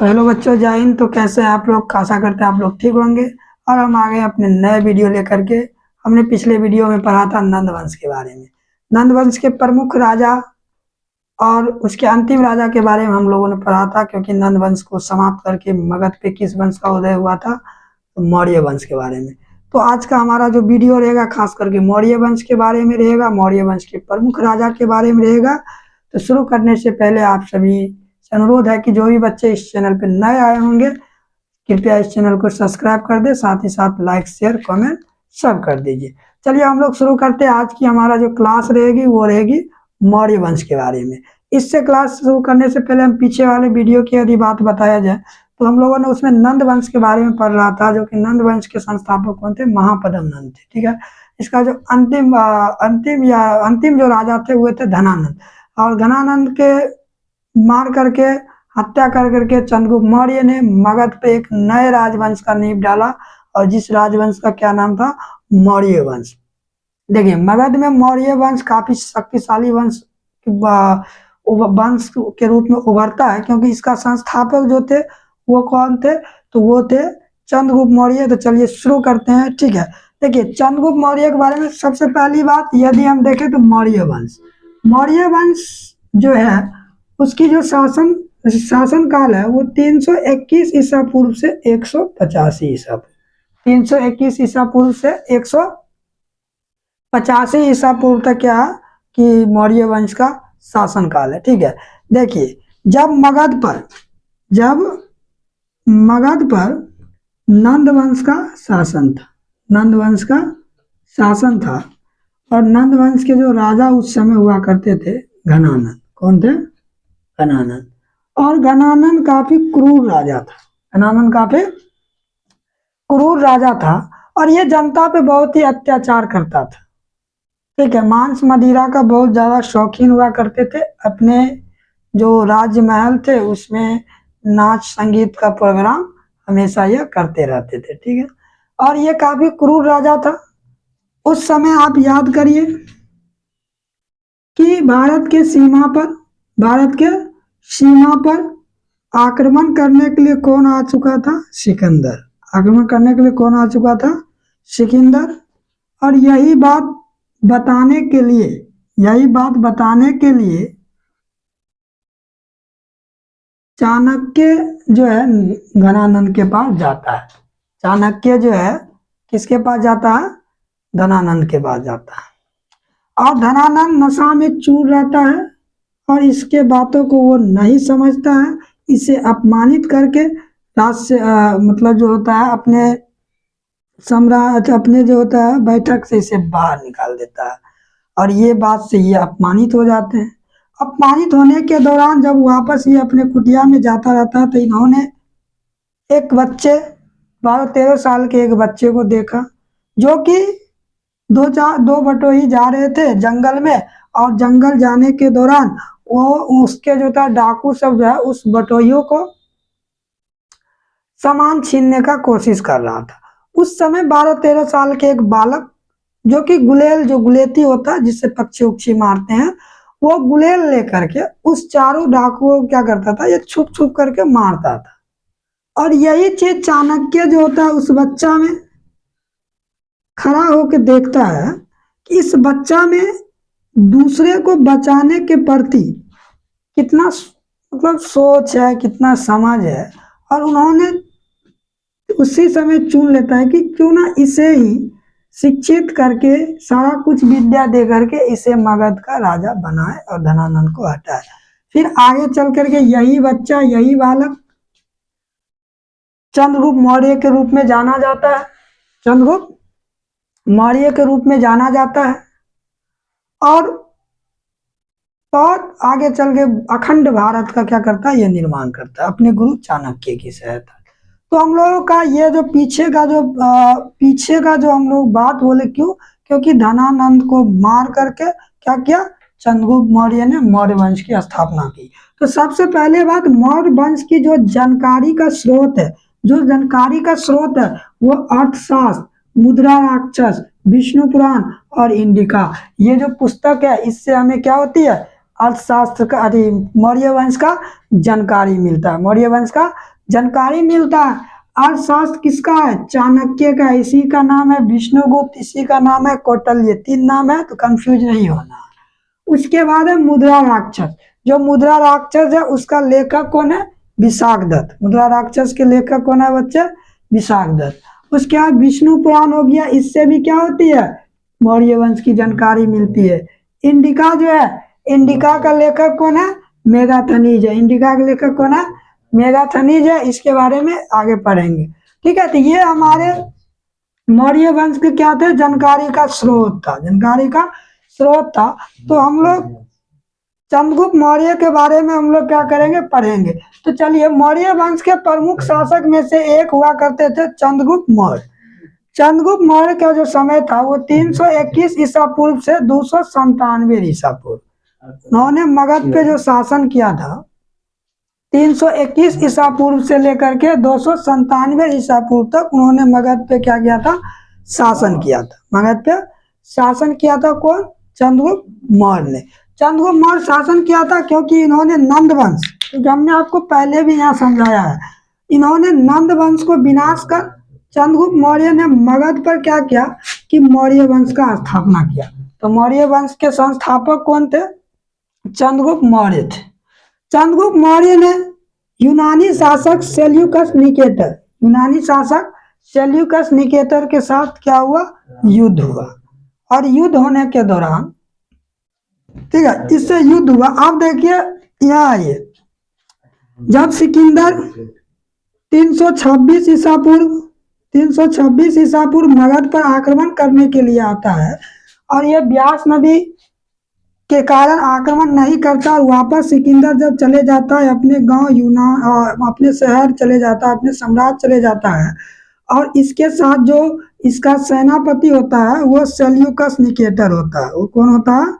तो हेलो बच्चों, जय हिंद। तो कैसे हैं आप लोग? आशा करते हैं आप लोग ठीक होंगे। और हम आ गए अपने नए वीडियो लेकर के। हमने पिछले वीडियो में पढ़ा था नंद वंश के बारे में। नंद वंश के प्रमुख राजा और उसके अंतिम राजा के बारे में हम लोगों ने पढ़ा था, क्योंकि नंद वंश को समाप्त करके मगध पे किस वंश का उदय हुआ था? तो मौर्य वंश के बारे में। तो आज का हमारा जो वीडियो रहेगा खास करके मौर्य वंश के बारे में रहेगा, मौर्य वंश के प्रमुख राजा के बारे में रहेगा। तो शुरू करने से पहले आप सभी से अनुरोध है कि जो भी बच्चे इस चैनल पे नए आए होंगे कृपया इस चैनल को सब्सक्राइब कर दे, साथ ही साथ लाइक शेयर कमेंट सब कर दीजिए। चलिए हम लोग शुरू करते हैं। आज की हमारा जो क्लास रहेगी वो रहेगी मौर्य वंश के बारे में। इससे क्लास शुरू करने से पहले हम पीछे वाले वीडियो की यदि बात बताया जाए तो हम लोगों ने उसमें नंद वंश के बारे में पढ़ रहा था, जो कि नंद वंश के संस्थापक कौन थे? महापद्म नंद थे। ठीक है। इसका जो अंतिम जो राजा थे वो थे धनानंद। और धनानंद के मार करके हत्या कर करके चंद्रगुप्त मौर्य ने मगध पे एक नए राजवंश का नींव डाला, और जिस राजवंश का क्या नाम था? मौर्य वंश। देखिए, मगध में मौर्य वंश काफी शक्तिशाली वंश के रूप में उभरता है, क्योंकि इसका संस्थापक जो थे वो कौन थे? तो वो थे चंद्रगुप्त मौर्य। तो चलिए शुरू करते हैं। ठीक है। देखिए, चंद्रगुप्त मौर्य के बारे में सबसे पहली बात यदि हम देखें तो मौर्य वंश जो है उसकी जो शासन काल है वो 321 ईसा पूर्व से 185 ईसा पूर्व 321 ईसा पूर्व से 185 ईसा पूर्व तक क्या है कि मौर्य वंश का शासन काल है। ठीक है। देखिए, जब मगध पर नंद वंश का शासन था, और नंद वंश के जो राजा उस समय हुआ करते थे घनानंद। कौन थे? घनानंद। और घनानंद काफी क्रूर राजा था, और ये जनता पे बहुत ही अत्याचार करता था। ठीक है। मांस मदिरा का बहुत ज्यादा शौकीन हुआ करते थे। अपने जो राजमहल थे उसमें नाच संगीत का प्रोग्राम हमेशा ये करते रहते थे। ठीक है। और ये काफी क्रूर राजा था। उस समय आप याद करिए कि भारत के सीमा पर आक्रमण करने के लिए कौन आ चुका था? सिकंदर। और यही बात बताने के लिए चाणक्य जो है घनानंद के पास जाता है। चाणक्य जो है किसके पास जाता है? धनानंद के पास जाता है। और धनानंद नशा में चूर रहता है, और इसके बातों को वो नहीं समझता है। इसे अपमानित करके मतलब जो होता है अपने जो होता है बैठक से इसे बाहर निकाल देता है, और ये बात से ये अपमानित हो जाते हैं। अपमानित होने के दौरान जब वापस ये अपने कुटिया में जाता रहता है तो इन्होंने एक बच्चे 12-13 साल के एक बच्चे को देखा, जो कि दो बटोही जा रहे थे जंगल में, और जंगल जाने के दौरान वो उसके जो था डाकू सब जो है उस बटोहियों को सामान छीनने का कोशिश कर रहा था। उस समय 12-13 साल के एक बालक, जो कि गुलेती होता है जिससे पक्षी उक्षी मारते हैं, वो गुलेल लेकर के उस चारों डाकुओं को क्या करता था? ये छुप छुप करके मारता था। और यही चीज चाणक्य जो होता है उस बच्चा में खड़ा होकर देखता है कि इस बच्चा में दूसरे को बचाने के प्रति कितना मतलब सोच है, कितना समझ है। और उन्होंने उसी समय चुन लेता है कि क्यों ना इसे ही शिक्षित करके सारा कुछ विद्या दे करके इसे मगध का राजा बनाए और धनानंद को हटाए। फिर आगे चल करके यही बालक चंद्रगुप्त मौर्य के रूप में जाना जाता है। और आगे चल के अखंड भारत का क्या करता है? ये निर्माण करता है अपने गुरु चाणक्य की सहायता। तो हम लोगों का ये जो पीछे का जो हम लोग बात बोले, क्यों? क्योंकि धनानंद को मार करके क्या किया? चंद्रगुप्त मौर्य ने मौर्य वंश की स्थापना की। तो सबसे पहले बात, मौर्य वंश की जो जानकारी का स्रोत है वो अर्थशास्त्र, मुद्रा राक्षस, विष्णु पुराण और इंडिका, ये जो पुस्तक है इससे हमें क्या होती है? अर्थशास्त्र का, अरे मौर्य वंश का जानकारी मिलता है, मौर्य वंश का जानकारी मिलता है। अर्थशास्त्र किसका है? चाणक्य का, इसी का नाम है विष्णुगुप्त, इसी का नाम है कौटिल्य, 3 नाम है तो कंफ्यूज नहीं होना। उसके बाद है मुद्रा राक्षस। जो मुद्रा राक्षस है उसका लेखक कौन है? विशाखदत्त। मुद्रा राक्षस के लेखक कौन है बच्चे? विशाखदत्त। उसके बाद विष्णु पुराण हो गया, इससे भी क्या होती है? मौर्य वंश की जानकारी मिलती है। इंडिका जो है, इंडिका का लेखक कौन है? मेगास्थनीज है। इंडिका का लेखक कौन है? मेगास्थनीज है। इसके बारे में आगे पढ़ेंगे, ठीक है। तो ये हमारे मौर्य वंश के क्या थे? जानकारी का स्रोत था, जानकारी का स्रोत था। तो हम लोग चंद्रगुप्त मौर्य के बारे में हम लोग क्या करेंगे? पढ़ेंगे। तो चलिए, मौर्य वंश के प्रमुख शासक में से एक हुआ करते थे चंद्रगुप्त मौर्य। चंद्रगुप्त मौर्य का जो समय था वो 321 ईसा पूर्व से 297 ईसा पूर्व। उन्होंने मगध पे जो शासन किया था 321 ईसा पूर्व से लेकर के 297 ईसा पूर्व तक उन्होंने मगध पे क्या किया था? शासन किया था। मगध पे शासन किया था कौन? चंद्रगुप्त मौर्य ने। चंद्रगुप्त मौर्य शासन किया था क्योंकि इन्होंने नंद वंश, क्योंकि हमने आपको पहले भी यहाँ समझाया है, इन्होंने नंद वंश को विनाश कर चंद्रगुप्त मौर्य ने मगध पर क्या किया कि मौर्य वंश का स्थापना किया। तो मौर्य वंश के संस्थापक कौन थे? चंद्रगुप्त मौर्य थे। चंद्रगुप्त मौर्य ने यूनानी शासक सेल्यूकस निकेटर, यूनानी शासक सेल्यूकस निकेटर के साथ क्या हुआ? युद्ध हुआ। और युद्ध होने के दौरान, ठीक है, इससे युद्ध हुआ। आप देखिए यहाँ आइए, जब सिकंदर 326 ईसा पूर्व 326 ईसा पूर्व मगध पर आक्रमण करने के लिए आता है और ये ब्यास नदी के कारण आक्रमण नहीं करता और वापस सिकंदर जब चले जाता है अपने गांव यूनान और अपने शहर चले जाता है, अपने सम्राट चले जाता है, और इसके साथ जो इसका सेनापति होता है वो सेल्यूकस निकेटर होता है। वो कौन होता है?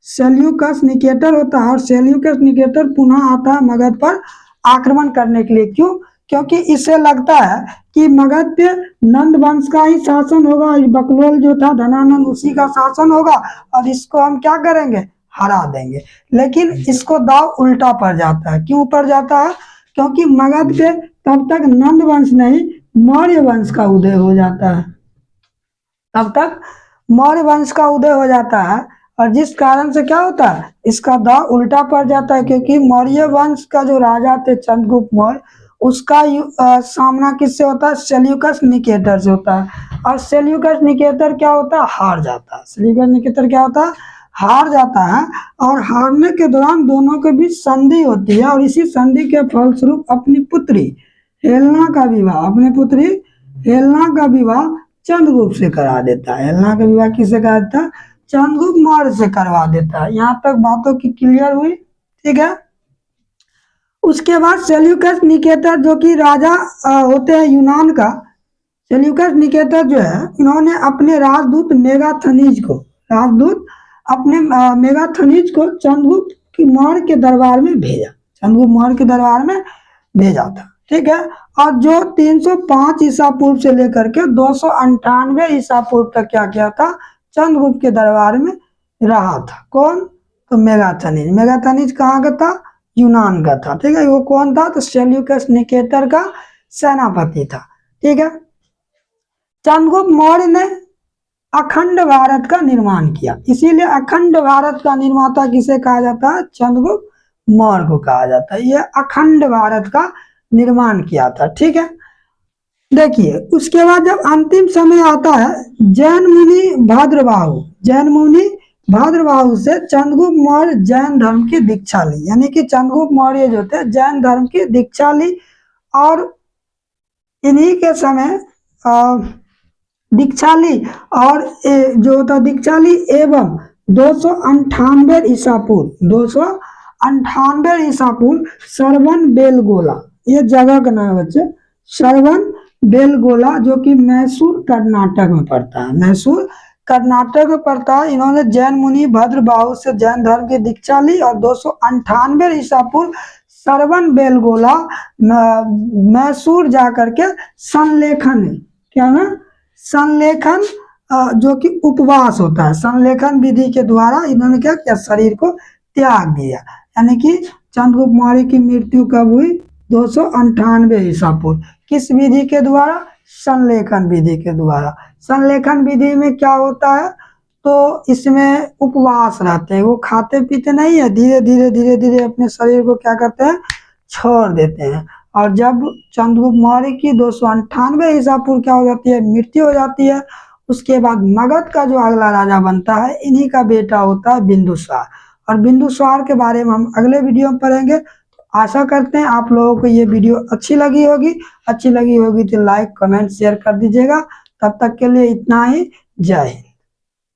सेल्यूकस निकेटर होता है। और सेल्यूकस निकेटर पुनः आता है मगध पर आक्रमण करने के लिए। क्यों? क्योंकि इससे लगता है कि मगध पे नंद वंश का ही शासन होगा, बकलोल जो था धनानंद उसी का शासन होगा और इसको हम क्या करेंगे? हरा देंगे। लेकिन इसको दाव उल्टा पड़ जाता है। क्यों पड़ जाता है? क्योंकि मगध पे तब तक नंद वंश नहीं मौर्य वंश का उदय हो जाता है, तब तक मौर्य वंश का उदय हो जाता है। और जिस कारण से क्या होता है? इसका दाव उल्टा पड़ जाता है, क्योंकि मौर्य वंश का जो राजा थे चंद्रगुप्त मौर्य, उसका सामना किससे होता है? सेल्यूकस निकेटर से होता है। और सेल्यूकस निकेटर क्या होता है? हार जाता है। सेल्यूकस निकेटर क्या होता है? हार जाता है। और हारने के दौरान दोनों के बीच संधि होती है और इसी संधि के फलस्वरूप अपनी पुत्री हेलेना का विवाह, अपनी पुत्री हेलेना का विवाह चंद्रगुप्त से करा देता है। हेलेना का विवाह किससे करा देता है? चंद्रगुप्त मौर्य से करवा देता है। यहाँ तक बातों की क्लियर हुई, ठीक है। उसके बाद सेल्यूकस निकेटर जो कि राजा होते हैं यूनान का, सेल्यूकस निकेटर जो है, इन्होंने अपने राजदूत मेगास्थनीज को, राजदूत अपने मेगास्थनीज को चंद्रगुप्त मौर्य के दरबार में भेजा, चंद्रगुप्त मौर्य के दरबार में भेजा था, ठीक है। और जो 305 ईसा पूर्व से लेकर के 298 ईसा पूर्व तक क्या किया था? चंद्रगुप्त के दरबार में रहा था। कौन? तो मेगास्थनीज। मेगास्थनीज कहाँ का था? यूनान का था, ठीक है। वो कौन था? तो सेल्यूकस निकेटर का सेनापति था, ठीक है। चंद्रगुप्त मौर्य ने अखंड भारत का निर्माण किया, इसीलिए अखंड भारत का निर्माता किसे कहा जाता है? चंद्रगुप्त मौर्य को कहा जाता है। यह अखंड भारत का निर्माण किया था, ठीक है। देखिए, उसके बाद जब अंतिम समय आता है, जैन मुनि भद्रबाहु, जैन मुनि भद्रबाहु से चंद्रगुप्त मौर्य जैन धर्म की दीक्षा ली, यानी कि चंद्रगुप्त मौर्य जो थे जैन धर्म की दीक्षा ली। और इन्हीं के समय दीक्षा ली, और जो था दीक्षा ली एवं 298 ईसा पूर्व, 298 ईसा पूर्व श्रवण बेलगोला, ये जगह का नाम है बच्चे, श्रवण बेलगोला, जो कि मैसूर कर्नाटक में पड़ता है, मैसूर कर्नाटक में पड़ता है। इन्होंने जैन मुनि भद्रबाहु से जैन धर्म की दीक्षा ली और 298 ईसा पूर्व श्रवण बेलगोला मैसूर जाकर के संलेखन, क्या है? संलेखन, जो कि उपवास होता है, संलेखन विधि के द्वारा इन्होंने क्या किया? शरीर को त्याग दिया। यानी कि चंद्रगुप्त मौर्य की मृत्यु कब हुई? 298 ईसा पूर्व। किस विधि के द्वारा? संलेखन विधि के द्वारा। संलेखन विधि में क्या होता है? तो इसमें उपवास रहते हैं, वो खाते पीते नहीं है, धीरे धीरे धीरे धीरे अपने शरीर को क्या करते हैं? छोड़ देते हैं। और जब चंद्रगुप्त मौर्य की 298 ईसा पूर्व क्या हो जाती है? मृत्यु हो जाती है। उसके बाद मगध का जो अगला राजा बनता है, इन्हीं का बेटा होता है बिंदुसार। और बिंदुसार के बारे में हम अगले वीडियो में पढ़ेंगे। तो आशा करते हैं आप लोगों को ये वीडियो अच्छी लगी होगी तो लाइक कमेंट शेयर कर दीजिएगा। तब तक के लिए इतना ही। जय हिंद।